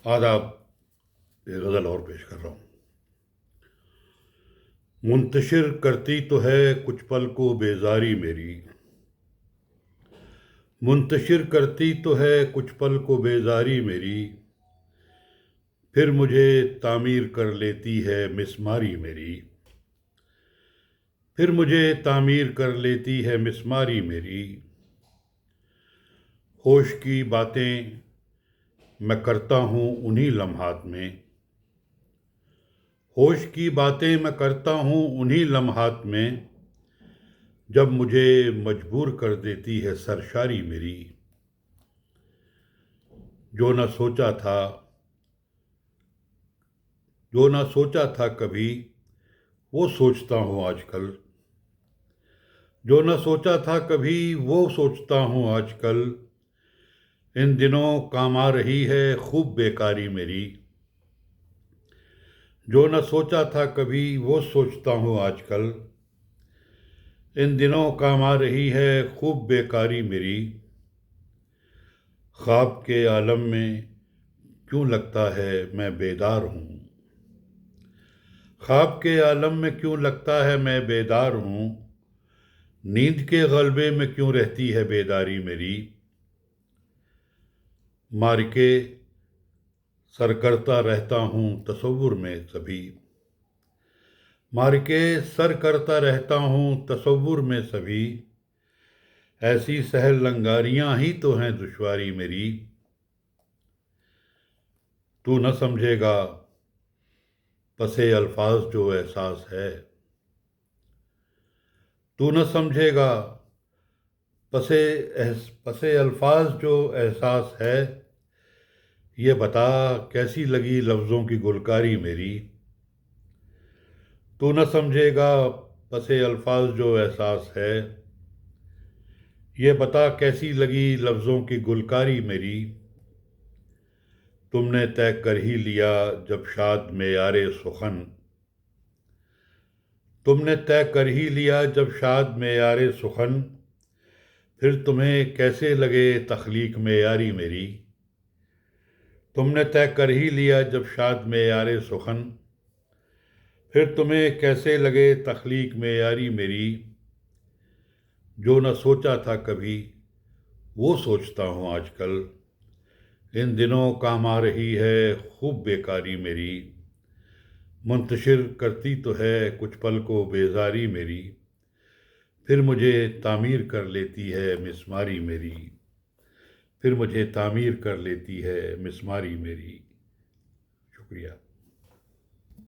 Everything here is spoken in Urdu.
آداب. ایک غزل اور پیش کر رہا ہوں. منتشر کرتی تو ہے کچھ پل کو بیزاری میری. منتشر کرتی تو ہے کچھ پل کو بیزاری میری. پھر مجھے تعمیر کر لیتی ہے مسماری میری. پھر مجھے تعمیر کر لیتی ہے مسماری میری. ہوش کی باتیں میں کرتا ہوں انہی لمحات میں. ہوش کی باتیں میں کرتا ہوں انہی لمحات میں، جب مجھے مجبور کر دیتی ہے سرشاری میری. جو نہ سوچا تھا جو نہ سوچا تھا کبھی، وہ سوچتا ہوں آج کل. جو نہ سوچا تھا کبھی وہ سوچتا ہوں آج کل. ان دنوں کام آ رہی ہے خوب بیکاری میری. جو نہ سوچا تھا کبھی وہ سوچتا ہوں آج کل. ان دنوں کام آ رہی ہے خوب بیکاری میری. خواب کے عالم میں کیوں لگتا ہے میں بیدار ہوں. خواب کے عالم میں کیوں لگتا ہے میں بیدار ہوں. نیند کے غلبے میں کیوں رہتی ہے بیداری میری. مار کے سر کرتا رہتا ہوں تصور میں سبھی. مار کے سر کرتا رہتا ہوں تصور میں سبھی. ایسی سہل لنگاریاں ہی تو ہیں دشواری میری. تو نہ سمجھے گا پس الفاظ جو احساس ہے. تو نہ سمجھے گا پس الفاظ جو احساس ہے. یہ بتا کیسی لگی لفظوں کی گلکاری میری. تو نہ سمجھے گا پس الفاظ جو احساس ہے. یہ بتا کیسی لگی لفظوں کی گلکاری میری. تم نے طے کر ہی لیا جب شاد معیار سخن. تم نے طے کر ہی لیا جب شاد معیار سخن. پھر تمہیں کیسے لگے تخلیق معیاری میری. تم نے طے کر ہی لیا جب شاد معیار سخن. پھر تمہیں کیسے لگے تخلیق معیاری میری. جو نہ سوچا تھا کبھی وہ سوچتا ہوں آج کل. ان دنوں کام آ رہی ہے خوب بیکاری میری. منتشر کرتی تو ہے کچھ پل کو بیزاری میری. پھر مجھے تعمیر کر لیتی ہے مسماری میری. پھر مجھے تعمیر کر لیتی ہے مسماری میری. شکریہ.